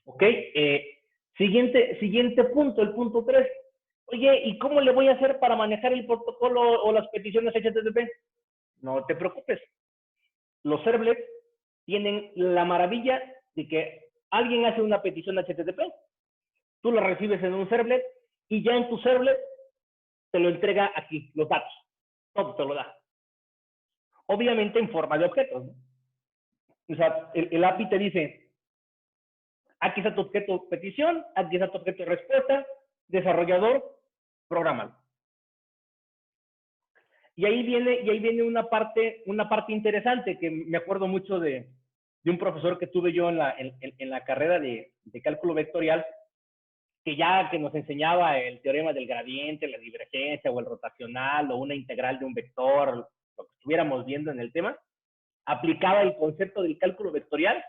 ¿Ok? Siguiente punto, el punto 3. Oye, ¿y cómo le voy a hacer para manejar el protocolo o las peticiones HTTP? No te preocupes. Los servlets tienen la maravilla de que alguien hace una petición HTTP, tú la recibes en un servlet y ya en tu servlet te lo entrega aquí, los datos. Todo te lo da. Obviamente en forma de objetos, ¿no? O sea, el API te dice, aquí está tu objeto petición, aquí está tu objeto respuesta, desarrollador, prográmalo. Y ahí viene una parte interesante que me acuerdo mucho de un profesor que tuve yo en la carrera de cálculo vectorial, que nos enseñaba el teorema del gradiente, la divergencia o el rotacional o una integral de un vector, lo que estuviéramos viendo en el tema, aplicaba el concepto del cálculo vectorial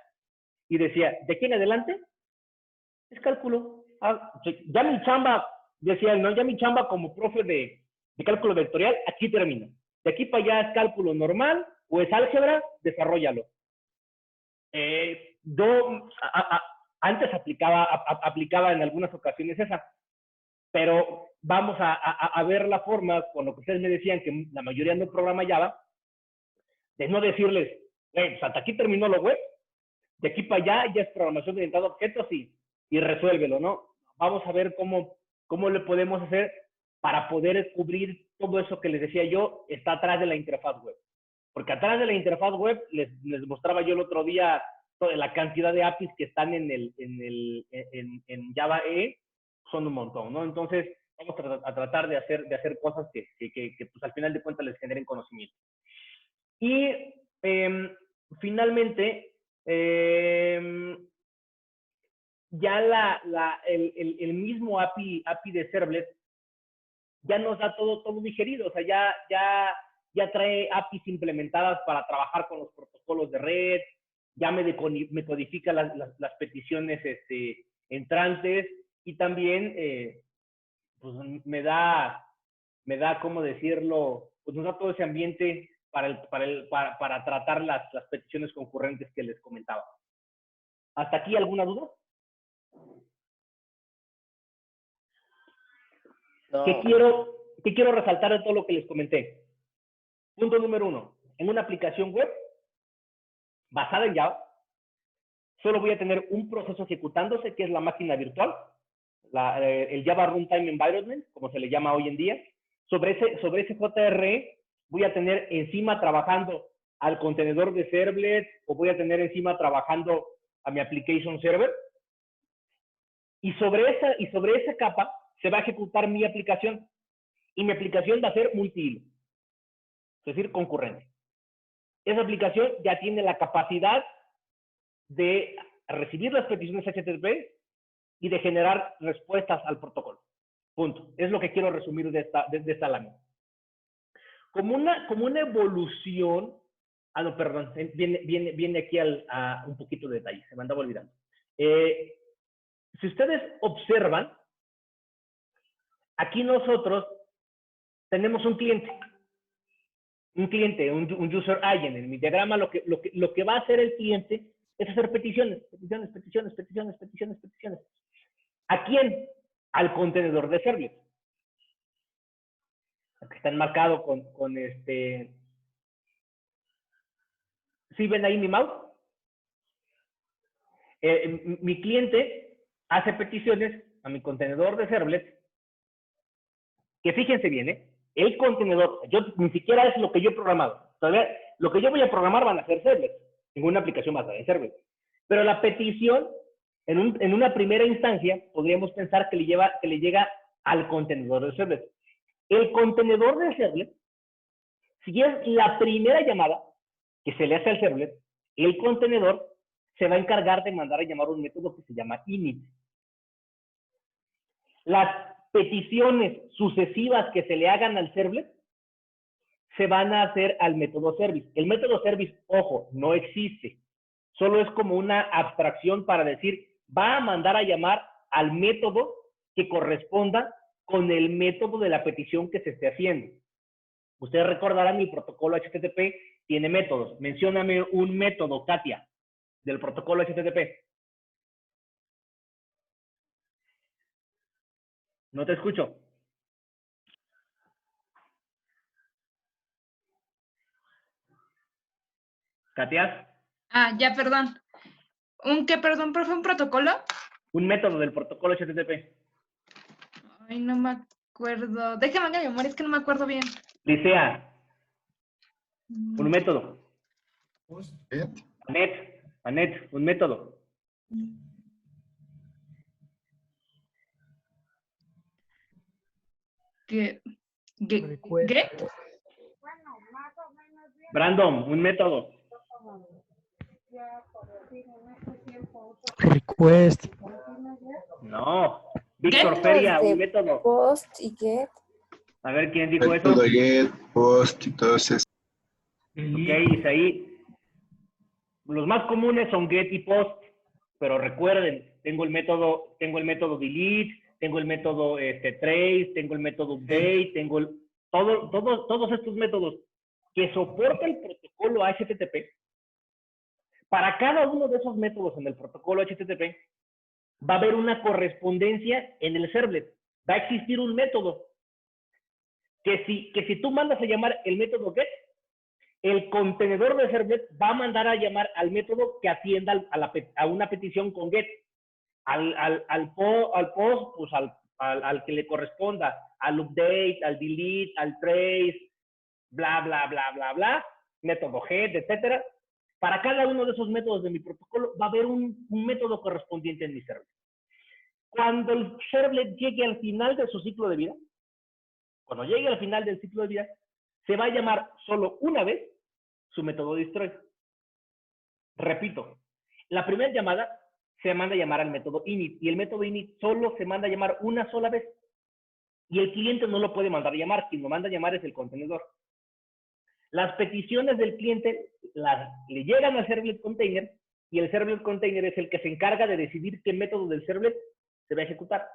y decía, de aquí en adelante es cálculo. Ya mi chamba, decía él, ¿no? Ya mi chamba como profe de cálculo vectorial, aquí termina. De aquí para allá es cálculo normal o es álgebra, desarrollalo. Yo antes aplicaba en algunas ocasiones esa, pero vamos a ver la forma, con lo que ustedes me decían, que la mayoría no programa Java, de no decirles, pues hasta aquí terminó lo web, de aquí para allá ya es programación orientada a objetos y resuélvelo, ¿no? Vamos a ver cómo le podemos hacer para poder cubrir todo eso que les decía yo, está atrás de la interfaz web. Porque atrás de la interfaz web, les mostraba yo el otro día la cantidad de APIs que están en Java EE, son un montón, ¿no? Entonces, vamos a tratar de hacer cosas que pues, al final de cuentas les generen conocimiento. Y finalmente, ya el mismo API de Servlet ya nos da todo digerido, o sea, ya trae APIs implementadas para trabajar con los protocolos de red, ya me codifica las peticiones entrantes y también pues me da, ¿cómo decirlo? Pues nos da todo ese ambiente para tratar las peticiones concurrentes que les comentaba. ¿Hasta aquí alguna duda? No. ¿Qué quiero resaltar de todo lo que les comenté? Punto número 1. En una aplicación web basada en Java, solo voy a tener un proceso ejecutándose, que es la máquina virtual, el Java Runtime Environment, como se le llama hoy en día. Sobre ese JRE voy a tener encima trabajando al contenedor de servlet o voy a tener encima trabajando a mi application server. Y sobre esa capa se va a ejecutar mi aplicación. Y mi aplicación va a ser multihilo, es decir, concurrente. Esa aplicación ya tiene la capacidad de recibir las peticiones HTTP y de generar respuestas al protocolo. Punto. Es lo que quiero resumir de esta lámina. Como una evolución, no, perdón, viene aquí a un poquito de detalle, se me andaba olvidando. Si ustedes observan, aquí nosotros tenemos un cliente, un user agent. En mi diagrama lo que va a hacer el cliente es hacer peticiones. ¿A quién? Al contenedor de servlet. Que está enmarcado con este. ¿Sí ven ahí mi mouse? Mi cliente hace peticiones a mi contenedor de servlet, que fíjense bien, el contenedor, ni siquiera es lo que yo he programado. Todavía, lo que yo voy a programar van a ser servlets, ninguna aplicación basada en servlets. Pero la petición, en una primera instancia, podríamos pensar que le llega al contenedor de servlet. El contenedor de servlet, si es la primera llamada que se le hace al servlet, el contenedor se va a encargar de mandar a llamar un método que se llama init. Las peticiones sucesivas que se le hagan al servlet se van a hacer al método service. El método service, ojo, no existe. Solo es como una abstracción para decir, va a mandar a llamar al método que corresponda con el método de la petición que se esté haciendo. Ustedes recordarán, el protocolo HTTP tiene métodos. Mencióname un método, Katia, del protocolo HTTP. No te escucho. ¿Katia? Ya, perdón. ¿Un qué, perdón, profe? ¿Un protocolo? Un método del protocolo HTTP. Ay, no me acuerdo. Déjame que mi memoria, es que no me acuerdo bien. Licea. Un método. ¿Qué? Anet, un método. ¿Get? Brandon, un método. Request. No. Víctor Feria, un método. Post y get. A ver, ¿quién dijo eso? Método get, post y todo eso. Ok, Isaí. Los más comunes son get y post, pero recuerden, tengo el método delete, tengo el método trace, tengo el método update, tengo todos estos métodos que soporta el protocolo HTTP. Para cada uno de esos métodos en el protocolo HTTP va a haber una correspondencia en el servlet. Va a existir un método que si tú mandas a llamar el método get, el contenedor de servlet va a mandar a llamar al método que atienda a una petición con get. Al post, pues al que le corresponda, al update, al delete, al trace, bla, bla, bla, bla, bla, método get, etcétera. Para cada uno de esos métodos de mi protocolo va a haber un método correspondiente en mi servlet. Cuando el servlet llegue al final de su ciclo de vida, cuando llegue al final del ciclo de vida, se va a llamar solo una vez su método destroy. Repito, la primera llamada se manda a llamar al método init y el método init solo se manda a llamar una sola vez. Y el cliente no lo puede mandar a llamar, quien lo manda a llamar es el contenedor. Las peticiones del cliente le llegan al servlet container y el servlet container es el que se encarga de decidir qué método del servlet se va a ejecutar.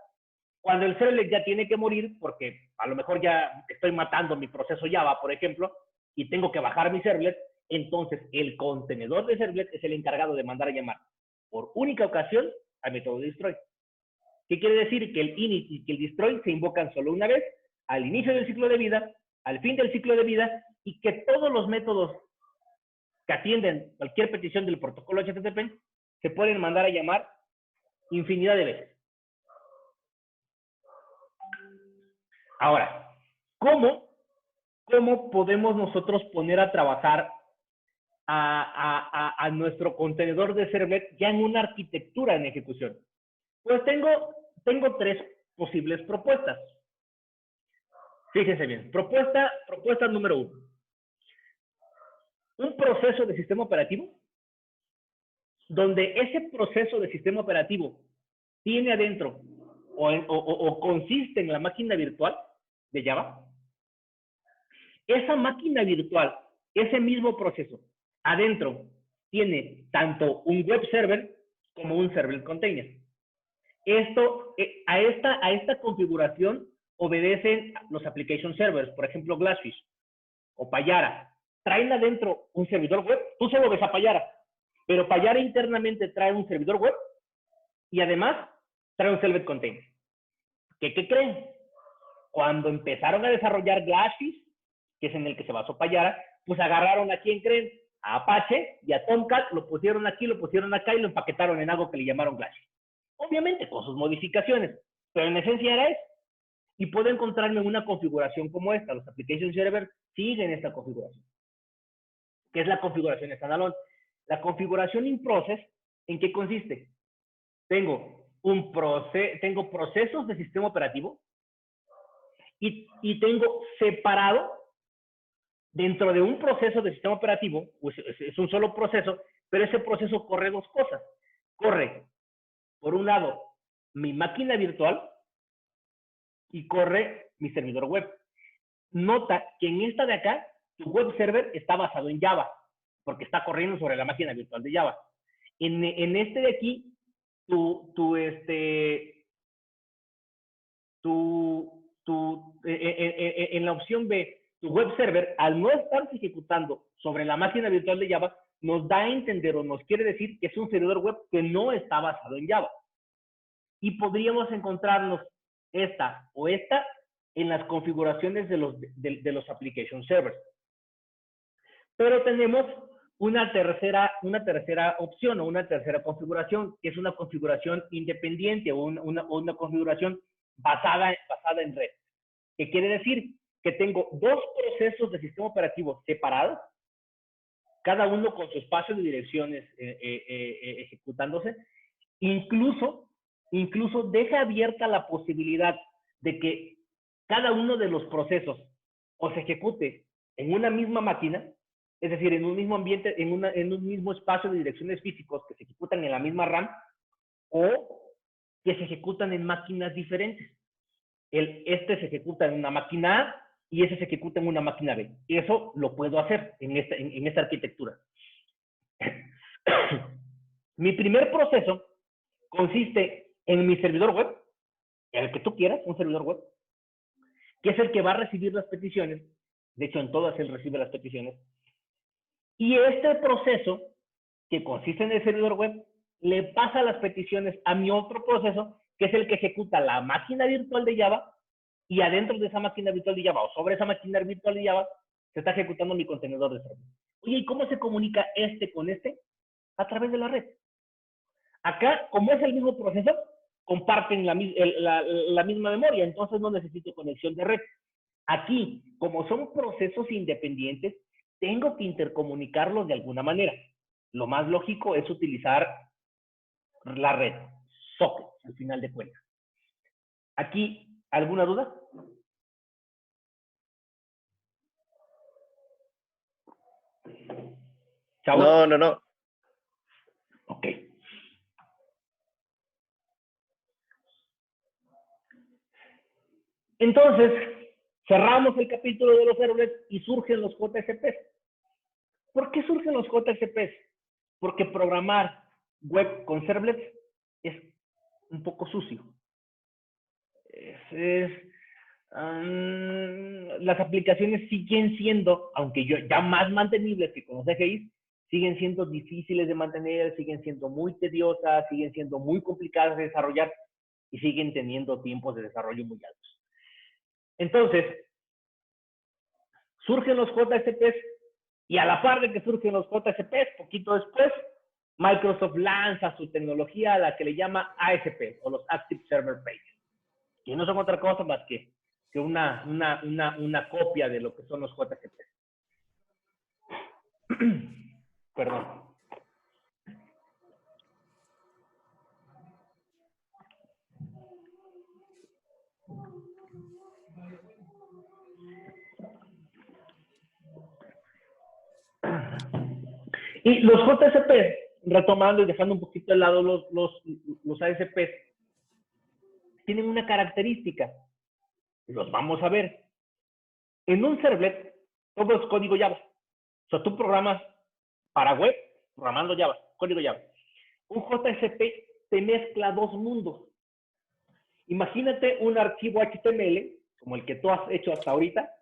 Cuando el servlet ya tiene que morir, porque a lo mejor ya estoy matando mi proceso Java, por ejemplo, y tengo que bajar mi servlet, entonces el contenedor de servlet es el encargado de mandar a llamar por única ocasión al método destroy. ¿Qué quiere decir? Que el init y que el destroy se invocan solo una vez, al inicio del ciclo de vida, al fin del ciclo de vida, y que todos los métodos que atienden cualquier petición del protocolo HTTP se pueden mandar a llamar infinidad de veces. Ahora, ¿cómo podemos nosotros poner a trabajar a nuestro contenedor de servlet ya en una arquitectura en ejecución? Pues tengo tres posibles propuestas. Fíjense bien. Propuesta número 1. Un proceso de sistema operativo donde ese proceso de sistema operativo tiene adentro o consiste en la máquina virtual de Java. Esa máquina virtual, ese mismo proceso, adentro tiene tanto un web server como un server container. A esta configuración obedecen los application servers, por ejemplo Glassfish o Payara. Traen adentro un servidor web, tú solo ves a Payara, pero Payara internamente trae un servidor web y además trae un server container. ¿Qué creen? Cuando empezaron a desarrollar Glassfish, que es en el que se basó Payara, pues agarraron a quién creen, a Apache y a Tomcat, lo pusieron aquí, lo pusieron acá y lo empaquetaron en algo que le llamaron Glassfish. Obviamente con sus modificaciones, pero en esencia era eso. Y puedo encontrarme una configuración como esta. Los application servers siguen esta configuración, que es la configuración standalone. La configuración in process, ¿en qué consiste? Tengo procesos de sistema operativo y tengo separado dentro de un proceso de sistema operativo, pues es un solo proceso, pero ese proceso corre dos cosas. Corre, por un lado, mi máquina virtual y corre mi servidor web. Nota que en esta de acá, tu web server está basado en Java, porque está corriendo sobre la máquina virtual de Java. En este de aquí, en la opción B, tu web server, al no estarse ejecutando sobre la máquina virtual de Java, nos da a entender o nos quiere decir que es un servidor web que no está basado en Java. Y podríamos encontrarnos esta o esta en las configuraciones de los application servers. Pero tenemos una tercera opción o una tercera configuración, que es una configuración independiente o una configuración basada en red. ¿Qué quiere decir? Que tengo dos procesos de sistema operativo separados, cada uno con su espacio de direcciones ejecutándose. Incluso deja abierta la posibilidad de que cada uno de los procesos o se ejecute en una misma máquina, es decir, en un mismo ambiente, en un mismo espacio de direcciones físicos que se ejecutan en la misma RAM, o que se ejecutan en máquinas diferentes. Este se ejecuta en una máquina A y ese se ejecuta en una máquina B. Eso lo puedo hacer en esta arquitectura. Mi primer proceso consiste en mi servidor web, el que tú quieras, un servidor web, que es el que va a recibir las peticiones. De hecho, en todas él recibe las peticiones. Y este proceso, que consiste en el servidor web, le pasa las peticiones a mi otro proceso, que es el que ejecuta la máquina virtual de Java, y adentro de esa máquina virtual de Java, o sobre esa máquina virtual de Java, se está ejecutando mi contenedor de server. Oye, ¿y cómo se comunica este con este? A través de la red. Acá, como es el mismo proceso, comparten la misma memoria, entonces no necesito conexión de red. Aquí, como son procesos independientes, tengo que intercomunicarlos de alguna manera. Lo más lógico es utilizar la red, socket, al final de cuentas. Aquí, ¿alguna duda? ¿Chavos? No. Ok. Entonces, cerramos el capítulo de los servlets y surgen los JSPs. ¿Por qué surgen los JSPs? Porque programar web con servlets es un poco sucio. Las aplicaciones siguen siendo, aunque ya más mantenibles que con los CGIs, siguen siendo difíciles de mantener, siguen siendo muy tediosas, siguen siendo muy complicadas de desarrollar y siguen teniendo tiempos de desarrollo muy altos. Entonces, surgen los JSPs y a la par de que surgen los JSPs, poquito después, Microsoft lanza su tecnología a la que le llama ASP, o los Active Server Pages, que no son otra cosa más que una copia de lo que son los JSPs. Perdón. Y los JSP, retomando y dejando un poquito de lado los ASP, tienen una característica. Los vamos a ver. En un servlet, todo es código Java. O sea, tú programas para web, programando Java, código Java. Un JSP te mezcla dos mundos. Imagínate un archivo HTML, como el que tú has hecho hasta ahorita,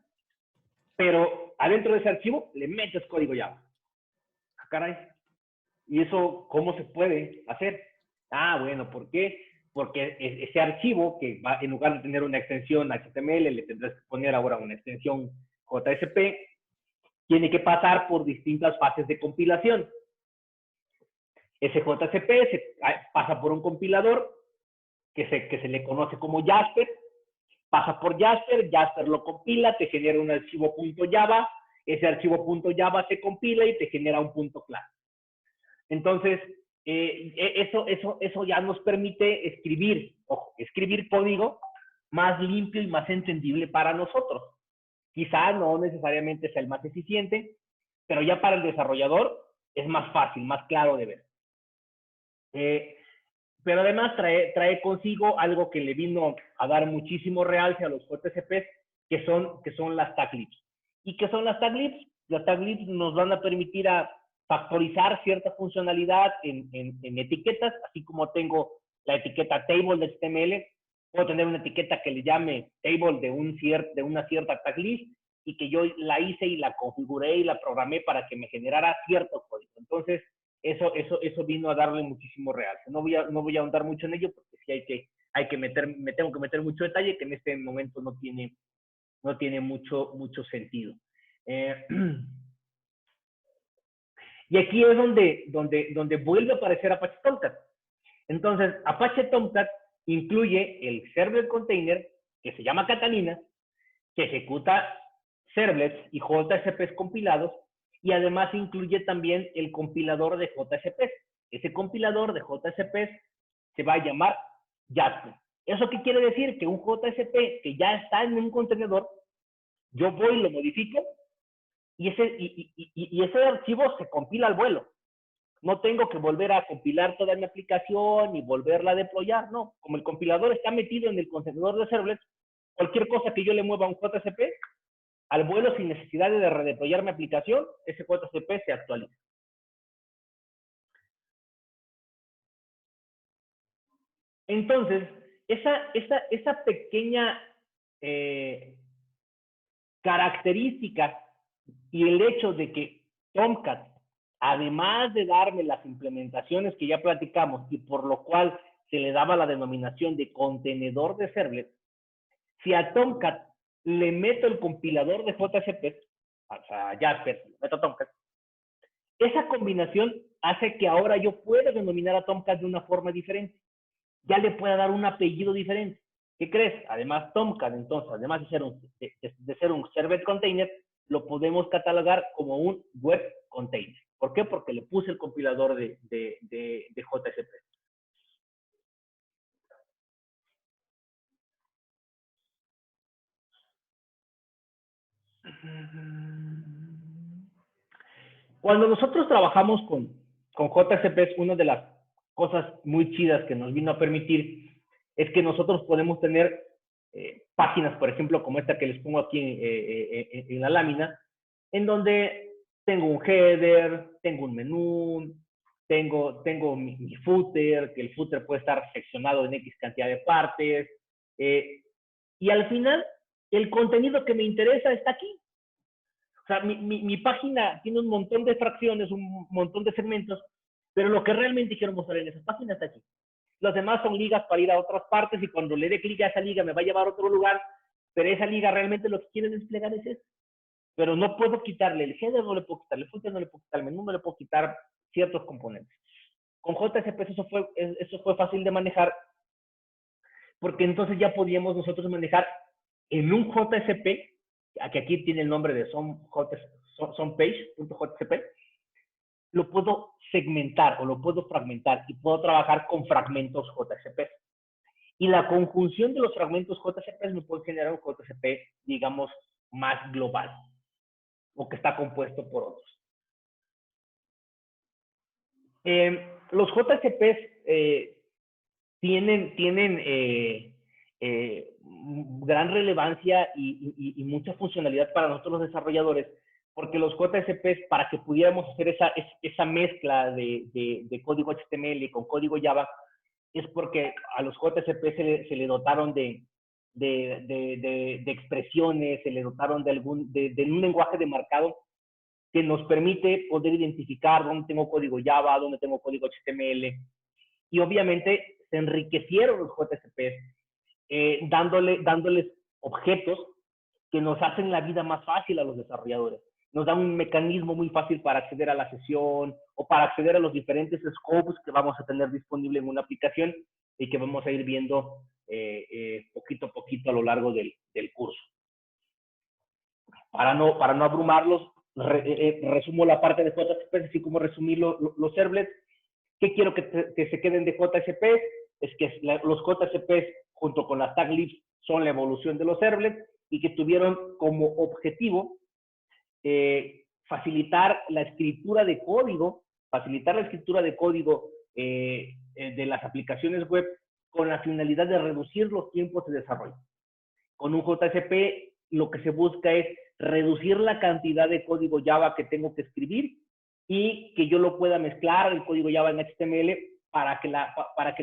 pero adentro de ese archivo le metes código Java. Ah, caray. ¿Y eso cómo se puede hacer? Ah, bueno, ¿por qué? Porque ese archivo, que va, en lugar de tener una extensión HTML, le tendrás que poner ahora una extensión JSP, tiene que pasar por distintas fases de compilación. Ese JSP pasa por un compilador que se le conoce como Jasper, pasa por Jasper, Jasper lo compila, te genera un archivo .java, ese archivo .java se compila y te genera un .class. Entonces, eso ya nos permite escribir código más limpio y más entendible para nosotros. Quizá no necesariamente sea el más eficiente, pero ya para el desarrollador es más fácil, más claro de ver. Pero además trae consigo algo que le vino a dar muchísimo realce a los JSPs, que son las taglibs. ¿Y qué son las taglibs? Las taglibs nos van a permitir factorizar cierta funcionalidad en etiquetas, así como tengo la etiqueta table de HTML, puedo tener una etiqueta que le llame table de una cierta taglist y que yo la hice y la configuré y la programé para que me generara cierto código. Entonces, eso vino a darle muchísimo realce. No voy a ahondar mucho en ello porque sí hay que me tengo que meter mucho detalle que en este momento no tiene mucho sentido. Y aquí es donde vuelve a aparecer Apache Tomcat. Entonces, Apache Tomcat incluye el servlet container que se llama Catalina, que ejecuta servlets y JSPs compilados, y además incluye también el compilador de JSPs. Ese compilador de JSPs se va a llamar Jasper. ¿Eso qué quiere decir? Que un JSP que ya está en un contenedor, yo voy y lo modifico, y ese archivo se compila al vuelo. No tengo que volver a compilar toda mi aplicación y volverla a deployar, no. Como el compilador está metido en el contenedor de servlets, cualquier cosa que yo le mueva a un JSP, al vuelo sin necesidad de redeployar mi aplicación, ese JSP se actualiza. Entonces, esa pequeña característica y el hecho de que Tomcat, además de darme las implementaciones que ya platicamos y por lo cual se le daba la denominación de contenedor de servlet, si a Tomcat le meto el compilador de JSP, o sea, Jasper, le meto a Tomcat, esa combinación hace que ahora yo pueda denominar a Tomcat de una forma diferente. Ya le pueda dar un apellido diferente. ¿Qué crees? Además, Tomcat, entonces, además de ser un servlet container, lo podemos catalogar como un web container. ¿Por qué? Porque le puse el compilador de JSP. Cuando nosotros trabajamos con JSP, una de las cosas muy chidas que nos vino a permitir es que nosotros podemos tener páginas, por ejemplo, como esta que les pongo aquí en la lámina, en donde tengo un header, tengo un menú, tengo mi footer, que el footer puede estar seccionado en X cantidad de partes, y al final el contenido que me interesa está aquí. O sea, mi página tiene un montón de fracciones, un montón de segmentos, pero lo que realmente quiero mostrar en esa página está aquí. Los demás son ligas para ir a otras partes y cuando le dé clic a esa liga me va a llevar a otro lugar, pero esa liga realmente lo que quiere desplegar es eso. Pero no puedo quitarle el header, no le puedo quitar el footer, no le puedo quitar el menú, no le puedo quitar ciertos componentes. Con JSP eso fue fácil de manejar porque entonces ya podíamos nosotros manejar en un JSP, que aquí tiene el nombre de somepage.jsp, lo puedo segmentar o lo puedo fragmentar y puedo trabajar con fragmentos JSP. Y la conjunción de los fragmentos JSP me puede generar un JSP, digamos, más global o que está compuesto por otros. Los JSPs tienen gran relevancia y mucha funcionalidad para nosotros los desarrolladores, porque los JSPs, para que pudiéramos hacer esa mezcla de código HTML con código Java, es porque a los JSPs se le dotaron de expresiones, se le dotaron de un lenguaje de marcado que nos permite poder identificar dónde tengo código Java, dónde tengo código HTML, y obviamente se enriquecieron los JSPs dándoles objetos que nos hacen la vida más fácil a los desarrolladores. Nos dan un mecanismo muy fácil para acceder a la sesión o para acceder a los diferentes scopes que vamos a tener disponible en una aplicación y que vamos a ir viendo poquito a poquito a lo largo del curso. Para no abrumarlos, resumo la parte de JSP, así como resumir los servlets. ¿Qué quiero que se queden de JSP? Es que los JSPs junto con las taglibs son la evolución de los servlets y que tuvieron como objetivo facilitar la escritura de código de las aplicaciones web con la finalidad de reducir los tiempos de desarrollo. Con un JSP lo que se busca es reducir la cantidad de código Java que tengo que escribir y que yo lo pueda mezclar el código Java en HTML para que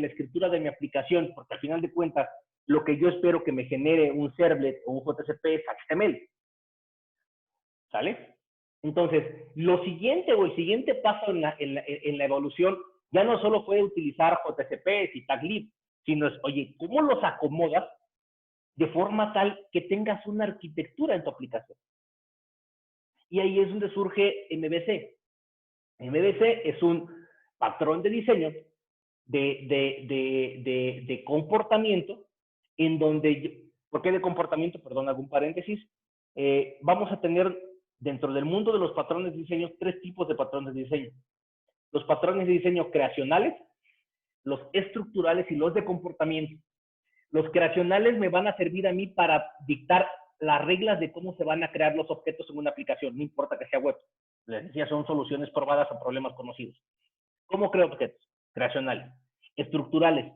la escritura de mi aplicación, porque al final de cuentas, lo que yo espero que me genere un servlet o un JSP es HTML. ¿Sale? Entonces, el siguiente paso en la evolución ya no solo fue utilizar JSPs y taglibs, sino es, oye, ¿cómo los acomodas de forma tal que tengas una arquitectura en tu aplicación? Y ahí es donde surge MVC. MVC es un patrón de diseño de comportamiento en donde, ¿por qué de comportamiento? Perdón, hago un paréntesis. Vamos a tener dentro del mundo de los patrones de diseño 3 tipos de patrones de diseño. Los patrones de diseño creacionales, los estructurales y los de comportamiento. Los creacionales me van a servir a mí para dictar las reglas de cómo se van a crear los objetos en una aplicación, no importa que sea web. Les decía, son soluciones probadas a problemas conocidos. ¿Cómo creo objetos? Creacionales. Estructurales.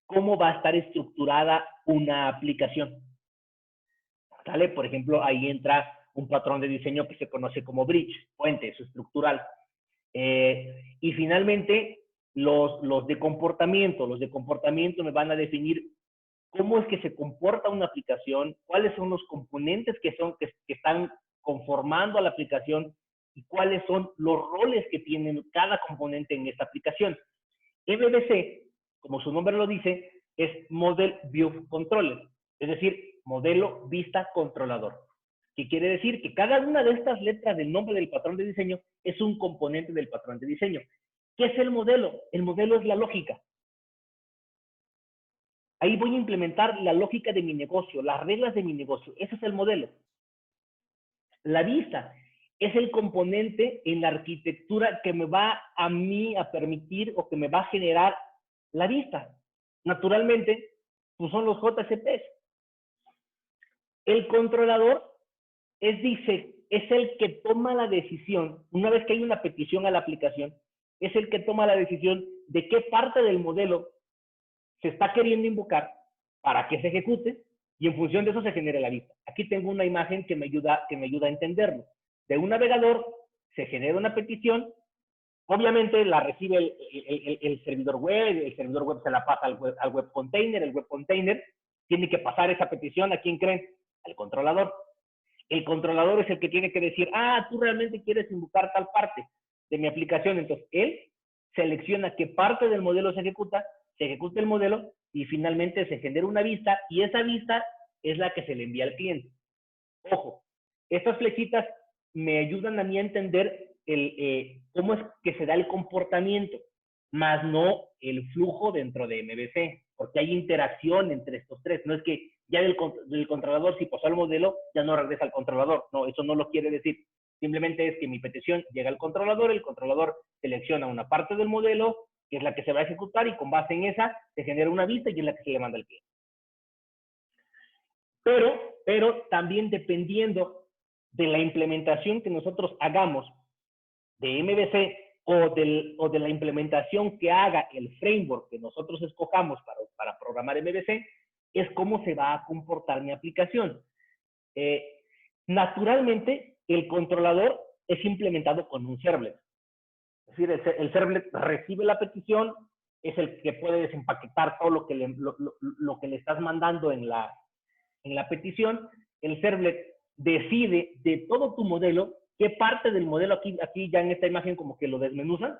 ¿Cómo va a estar estructurada una aplicación? ¿Sale? Por ejemplo, ahí entra un patrón de diseño que se conoce como bridge, puente, eso es estructural. Y finalmente, los de comportamiento. Los de comportamiento me van a definir cómo es que se comporta una aplicación, cuáles son los componentes que están conformando a la aplicación y cuáles son los roles que tienen cada componente en esta aplicación. MVC, como su nombre lo dice, es Model View Controller, es decir, modelo vista controlador. ¿Qué quiere decir? Que cada una de estas letras del nombre del patrón de diseño es un componente del patrón de diseño. ¿Qué es el modelo? El modelo es la lógica. Ahí voy a implementar la lógica de mi negocio, las reglas de mi negocio. Ese es el modelo. La vista es el componente en la arquitectura que me va a mí a permitir o que me va a generar la vista. Naturalmente, pues son los JCPs. El controlador es el que toma la decisión, una vez que hay una petición a la aplicación, es el que toma la decisión de qué parte del modelo se está queriendo invocar para que se ejecute y en función de eso se genere la vista. Aquí tengo una imagen que me ayuda a entenderlo. De un navegador se genera una petición, obviamente la recibe el servidor web se la pasa al web container, el web container tiene que pasar esa petición, ¿a quién creen? Al controlador. El controlador es el que tiene que decir, tú realmente quieres invocar tal parte de mi aplicación, entonces él selecciona qué parte del modelo se ejecuta el modelo y finalmente se genera una vista y esa vista es la que se le envía al cliente. Ojo, estas flechitas me ayudan a mí a entender cómo es que se da el comportamiento, más no el flujo dentro de MVC, porque hay interacción entre estos tres. No es que ya del controlador, si pasó al modelo, ya no regresa al controlador. No, eso no lo quiere decir. Simplemente es que mi petición llega al controlador, el controlador selecciona una parte del modelo, que es la que se va a ejecutar, y con base en esa se genera una vista y es la que se le manda al cliente. Pero también dependiendo de la implementación que nosotros hagamos de MVC o de la implementación que haga el framework que nosotros escojamos para programar MVC, es cómo se va a comportar mi aplicación. Naturalmente, el controlador es implementado con un servlet. Es decir, el servlet recibe la petición, es el que puede desempaquetar todo lo que le estás mandando en la petición. El servlet decide de todo tu modelo qué parte del modelo, aquí ya en esta imagen como que lo desmenuzan.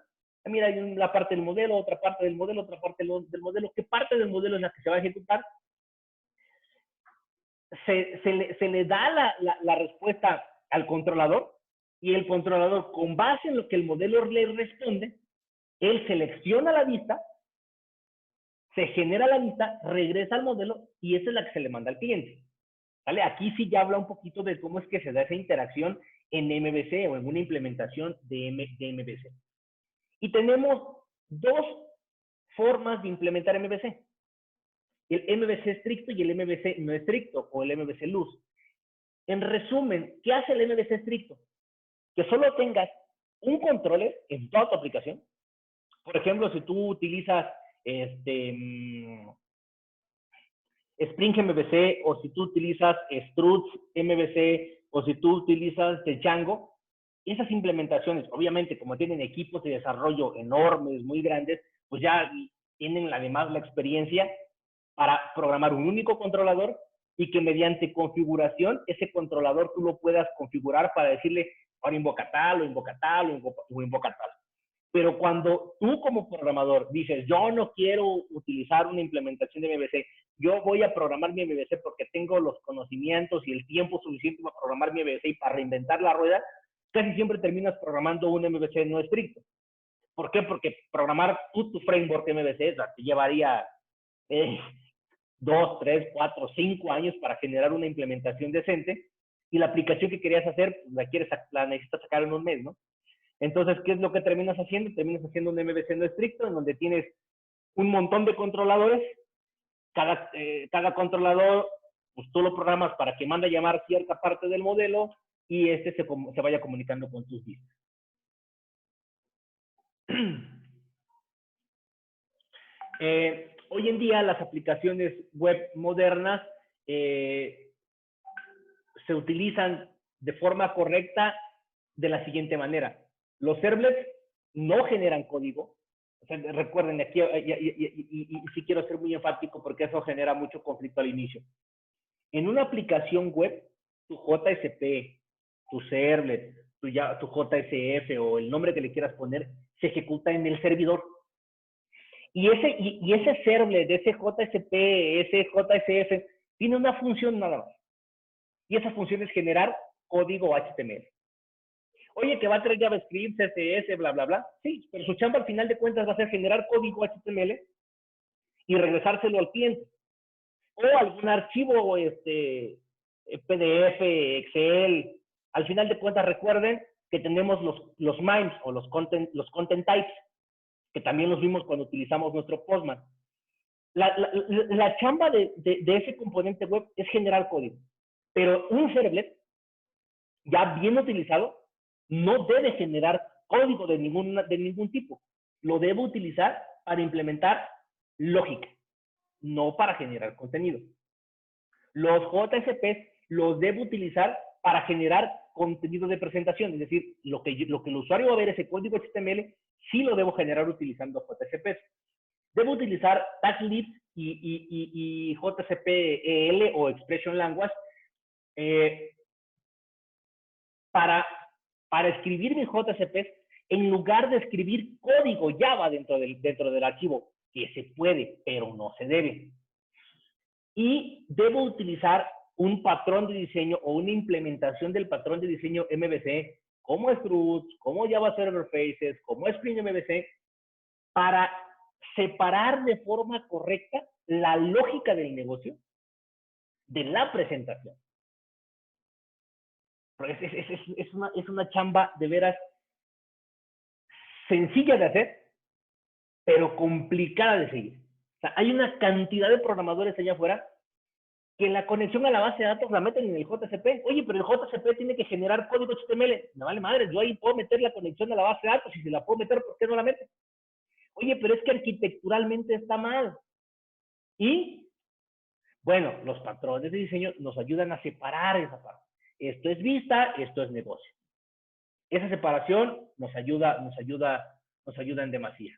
Mira, hay una parte del modelo, otra parte del modelo, otra parte del modelo. ¿Qué parte del modelo es la que se va a ejecutar? Se le da la respuesta al controlador y el controlador, con base en lo que el modelo le responde, él selecciona la vista, se genera la vista, regresa al modelo y esa es la que se le manda al cliente. ¿Vale? Aquí sí ya habla un poquito de cómo es que se da esa interacción en MVC o en una implementación de MVC. Y tenemos dos formas de implementar MVC. El MVC estricto y el MVC no estricto, o el MVC luz. En resumen, ¿qué hace el MVC estricto? Que solo tengas un controller en toda tu aplicación. Por ejemplo, si tú utilizas Spring MVC, o si tú utilizas Struts MVC, o si tú utilizas Django, esas implementaciones, obviamente, como tienen equipos de desarrollo enormes, muy grandes, pues ya tienen además la experiencia para programar un único controlador y que mediante configuración, ese controlador tú lo puedas configurar para decirle, ahora invoca tal, o invoca tal, o invoca tal. Pero cuando tú como programador dices, yo no quiero utilizar una implementación de MVC, yo voy a programar mi MVC porque tengo los conocimientos y el tiempo suficiente para programar mi MVC y para reinventar la rueda, casi siempre terminas programando un MVC no estricto. ¿Por qué? Porque programar tu framework MVC te llevaría 2, 3, 4, 5 años para generar una implementación decente, y la aplicación que querías hacer la necesitas sacar en un mes, ¿no? Entonces, ¿qué es lo que terminas haciendo? Terminas haciendo un MVC no estricto, en donde tienes un montón de controladores. Cada controlador, pues tú lo programas para que mande a llamar cierta parte del modelo y se vaya comunicando con tus vistas. Hoy en día las aplicaciones web modernas se utilizan de forma correcta de la siguiente manera. Los servlets no generan código. O sea, recuerden, aquí y sí quiero ser muy enfático porque eso genera mucho conflicto al inicio. En una aplicación web, tu JSP, tu servlet, tu JSF o el nombre que le quieras poner, se ejecuta en el servidor. Y ese servlet, ese JSP, ese JSF, tiene una función nada más. Y esa función es generar código HTML. Oye, que va a traer JavaScript, CSS, bla, bla, bla. Sí, pero su chamba al final de cuentas va a ser generar código HTML y regresárselo al cliente. O algún archivo, PDF, Excel. Al final de cuentas, recuerden que tenemos los MIMEs o los content types, que también los vimos cuando utilizamos nuestro Postman. La chamba de ese componente web es generar código. Pero un servlet, ya bien utilizado, no debe generar código de ningún tipo. Lo debe utilizar para implementar lógica, no para generar contenido. Los JSPs los debe utilizar para generar contenido de presentación, es decir, lo que el usuario va a ver, ese código HTML, sí lo debo generar utilizando JSPs. Debo utilizar taglibs y JSP-EL o Expression Language para escribir mis JSPs, en lugar de escribir código Java dentro del archivo, que se puede, pero no se debe. Y debo utilizar un patrón de diseño o una implementación del patrón de diseño MVC, como Struts, como Java Server Faces, como Spring MVC, para separar de forma correcta la lógica del negocio de la presentación. Es una chamba de veras sencilla de hacer, pero complicada de seguir. O sea, hay una cantidad de programadores allá afuera que la conexión a la base de datos la meten en el JSP. Oye, pero el JSP tiene que generar código HTML. No vale madre, yo ahí puedo meter la conexión a la base de datos. Y si la puedo meter, ¿por qué no la meten? Oye, pero es que arquitecturalmente está mal. Y, bueno, los patrones de diseño nos ayudan a separar esa parte. Esto es vista, esto es negocio. Esa separación nos ayuda en demasía.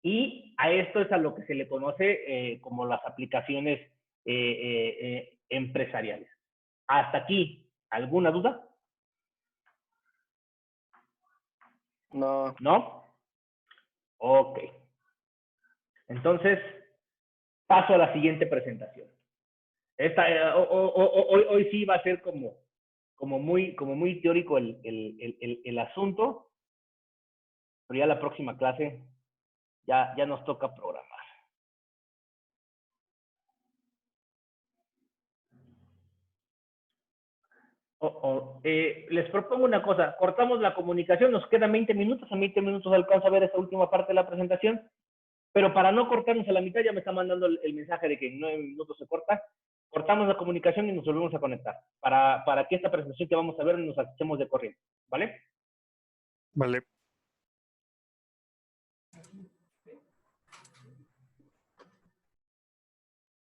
Y a esto es a lo que se le conoce como las aplicaciones empresariales. Hasta aquí, ¿alguna duda? No. ¿No? Ok. Entonces, paso a la siguiente presentación. Hoy sí va a ser como muy teórico el asunto, pero ya la próxima clase ya nos toca programar. Les propongo una cosa, cortamos la comunicación, nos quedan 20 minutos, en 20 minutos alcanzo a ver esa última parte de la presentación, pero para no cortarnos a la mitad, ya me está mandando el mensaje de que en 9 minutos se corta. Cortamos la comunicación y nos volvemos a conectar para que esta presentación que vamos a ver nos echemos de corriente, ¿vale? Vale.